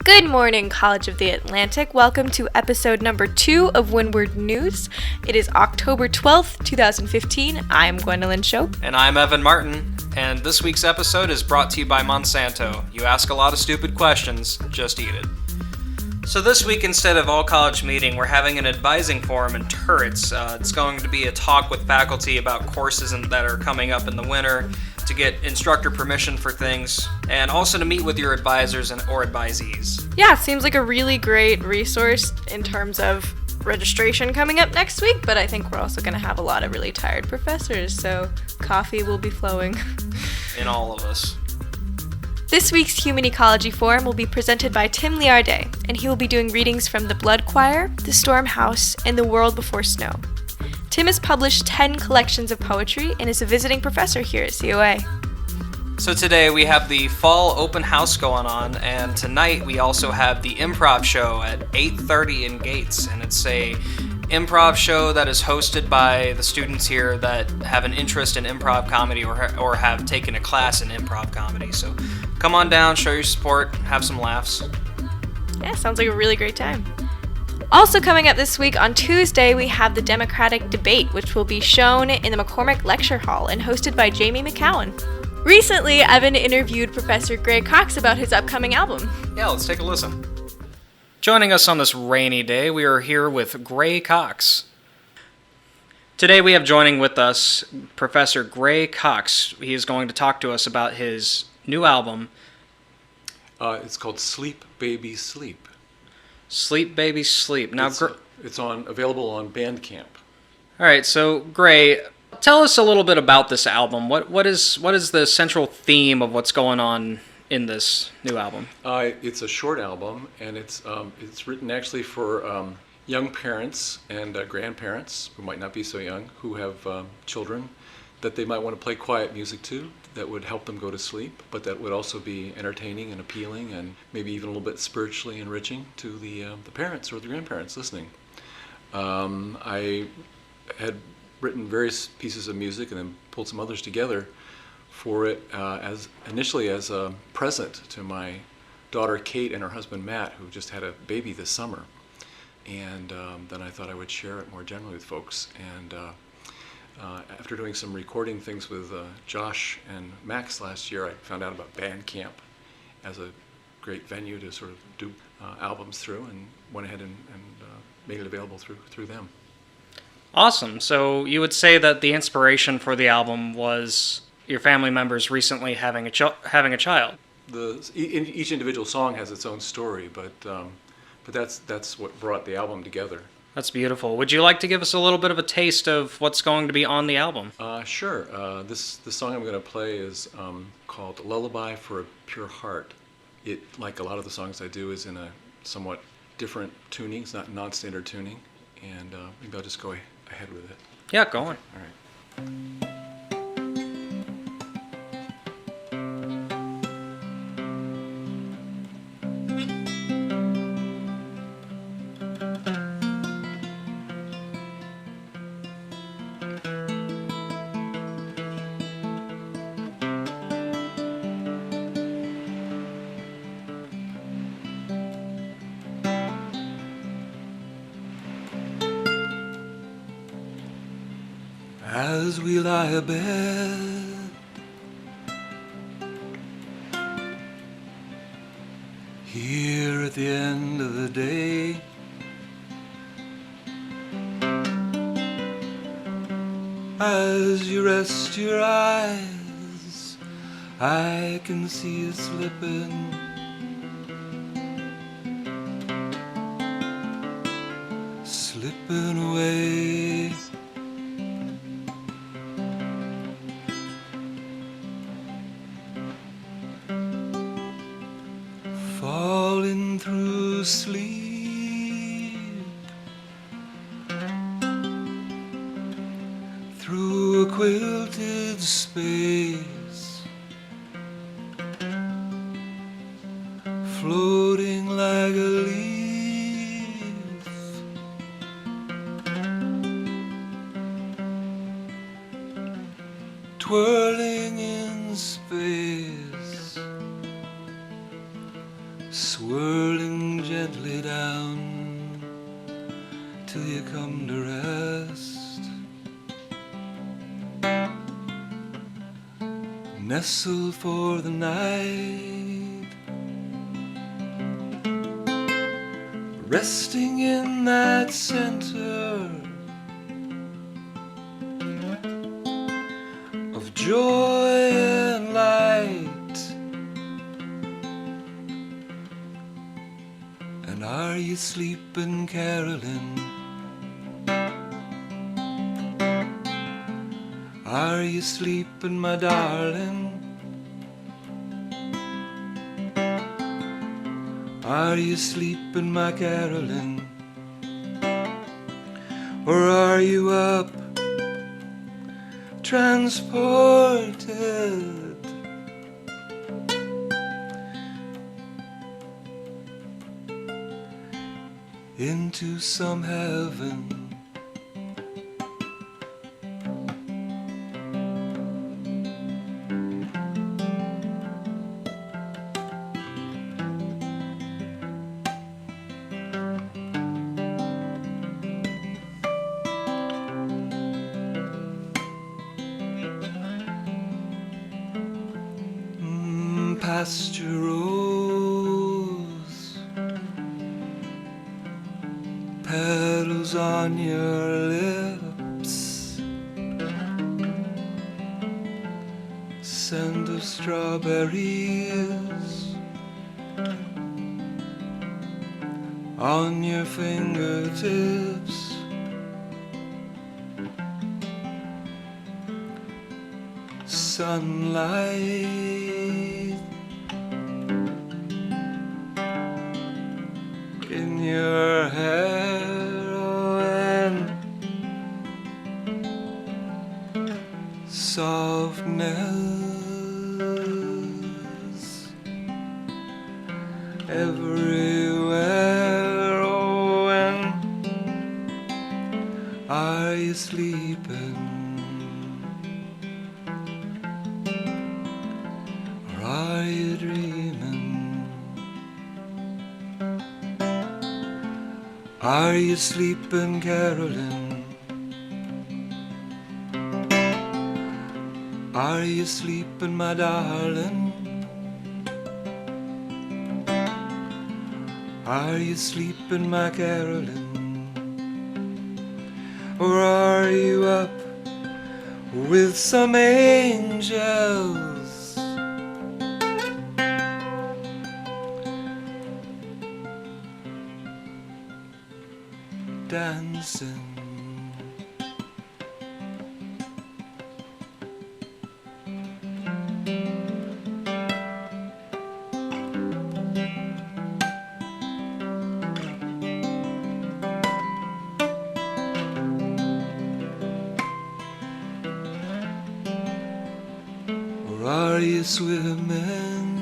Good morning, College of the Atlantic. Welcome to episode number 2 of Windward News. It is October 12th, 2015. I'm Gwendolyn Shope. And I'm Evan Martin. And this week's episode is brought to you by Monsanto. You ask a lot of stupid questions, just eat it. So this week, instead of all-college meeting, we're having an advising forum in Turrets. It's going to be a talk with faculty about courses that are coming up in the winter, to get instructor permission for things, and also to meet with your advisors or advisees. Yeah, it seems like a really great resource in terms of registration coming up next week, but I think we're also going to have a lot of really tired professors, so coffee will be flowing. In all of us. This week's Human Ecology Forum will be presented by Tim Liardet, and he will be doing readings from The Blood Choir, The Storm House, and The World Before Snow. Tim has published 10 collections of poetry and is a visiting professor here at COA. So today we have the fall open house going on, and tonight we also have the improv show at 8:30 in Gates, and it's a improv show that is hosted by the students here that have an interest in improv comedy or have taken a class in improv comedy. So come on down, show your support, have some laughs. Yeah, sounds like a really great time. Also coming up this week on Tuesday, we have the Democratic Debate, which will be shown in the McCormick Lecture Hall and hosted by Jamie McCowan. Recently, Evan interviewed Professor Gray Cox about his upcoming album. Yeah, let's take a listen. Joining us on this rainy day, we are here with Gray Cox. Today we have joining with us Professor Gray Cox. He is going to talk to us about his new album. It's called Sleep Baby Sleep. Sleep Baby Sleep. Now, it's available on Bandcamp. All right, so Gray, tell us a little bit about this album. What is the central theme of what's going on in this new album? It's a short album, and it's written actually for young parents and grandparents who might not be so young, who have children that they might want to play quiet music to, that would help them go to sleep, but that would also be entertaining and appealing and maybe even a little bit spiritually enriching to the parents or the grandparents listening. I had written various pieces of music and then pulled some others together for it initially as a present to my daughter Kate and her husband Matt, who just had a baby this summer. And then I thought I would share it more generally with folks. And after doing some recording things with Josh and Max last year, I found out about Bandcamp as a great venue to sort of do albums through, and went ahead and made it available through them. Awesome. So you would say that the inspiration for the album was your family members recently having a child. Each individual song has its own story, but that's what brought the album together. That's beautiful. Would you like to give us a little bit of a taste of what's going to be on the album? Sure. The song I'm going to play is called Lullaby for a Pure Heart. It, like a lot of the songs I do, is in a somewhat different tuning. It's not non-standard tuning. And maybe I'll just go ahead with it. Yeah, go on. All right. As we lie abed, here at the end of the day, as you rest your eyes, I can see you slipping, slipping away. Falling through sleep, through a quilted space, floating like a leaf, twirling in space, swirling gently down till you come to rest. Nestled for the night, resting in that center of joy and light. And are you sleeping, Carolyn? Are you sleeping, my darling? Are you sleeping, my Carolyn? Or are you up, transported into some heaven? Pasture rose, petals on your lips, scent of strawberries on your fingertips. Sunlight in your hair, oh, and softness everywhere, oh, and are you sleeping? Or are you dreaming? Are you sleeping, Carolyn? Are you sleeping, my darling? Are you sleeping, my Carolyn? Or are you up with some angels dancing? Or are you swimming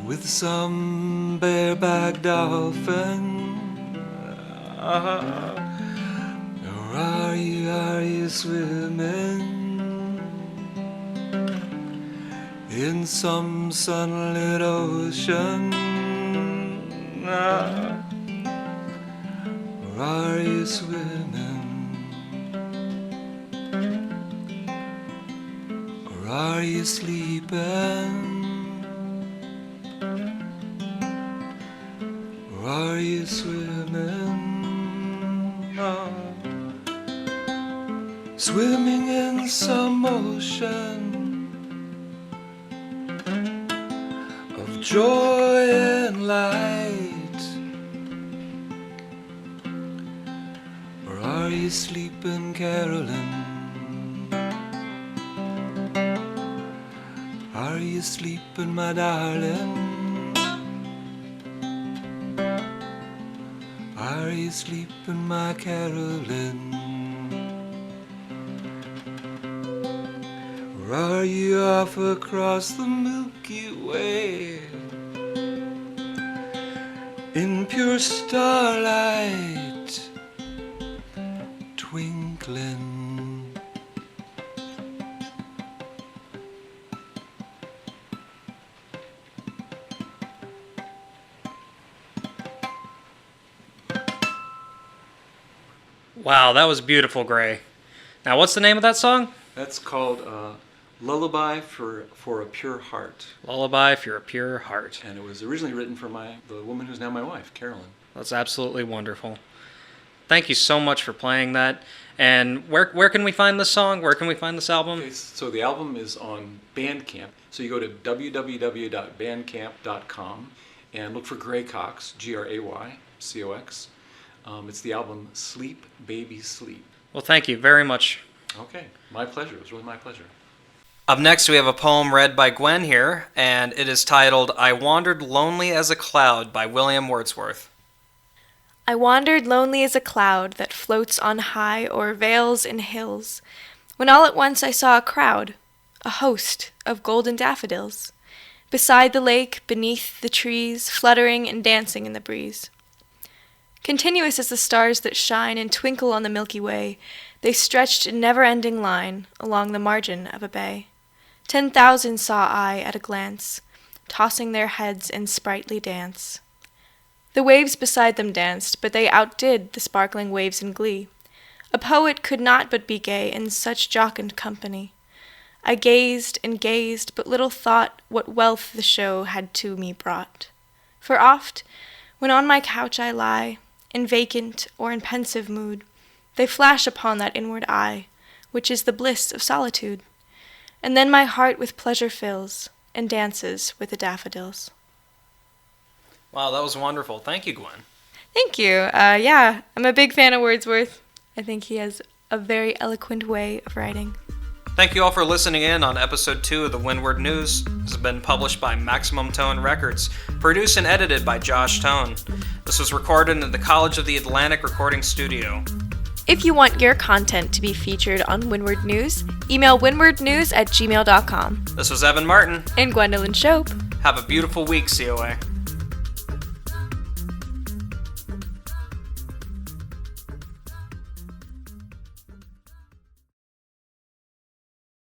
with some bareback dolphin? Or are you swimming in some sunlit ocean? Or are you swimming? Or are you sleeping? Or are you swimming? Oh, swimming in some ocean of joy and light. Or are you sleeping, Carolyn? Are you sleeping, my darling? Are you sleeping, my Carolyn? Or are you off across the Milky Way in pure starlight twinkling? Wow, that was beautiful, Gray. Now, what's the name of that song? That's called Lullaby for a Pure Heart. Lullaby for a Pure Heart. And it was originally written for the woman who's now my wife, Carolyn. That's absolutely wonderful. Thank you so much for playing that. And where can we find this song? Where can we find this album? Okay, so the album is on Bandcamp. So you go to www.bandcamp.com and look for Gray Cox, GrayCox. It's the album Sleep, Baby, Sleep. Well, thank you very much. Okay, my pleasure. It was really my pleasure. Up next, we have a poem read by Gwen here, and it is titled, I Wandered Lonely as a Cloud by William Wordsworth. I wandered lonely as a cloud that floats on high o'er vales and hills, when all at once I saw a crowd, a host of golden daffodils, beside the lake, beneath the trees, fluttering and dancing in the breeze. Continuous as the stars that shine and twinkle on the Milky Way, they stretched in never-ending line along the margin of a bay. 10,000 saw I at a glance, tossing their heads in sprightly dance. The waves beside them danced, but they outdid the sparkling waves in glee. A poet could not but be gay in such jocund company. I gazed and gazed, but little thought what wealth the show had to me brought. For oft, when on my couch I lie, in vacant or in pensive mood, they flash upon that inward eye, which is the bliss of solitude. And then my heart with pleasure fills, and dances with the daffodils. Wow, that was wonderful. Thank you, Gwen. Thank you. Yeah, I'm a big fan of Wordsworth. I think he has a very eloquent way of writing. Thank you all for listening in on episode 2 of the Windward News. This has been published by Maximum Tone Records, produced and edited by Josh Tone. This was recorded in the College of the Atlantic Recording Studio. If you want your content to be featured on Windward News, email windwardnews@gmail.com. This was Evan Martin. And Gwendolyn Shope. Have a beautiful week, COA.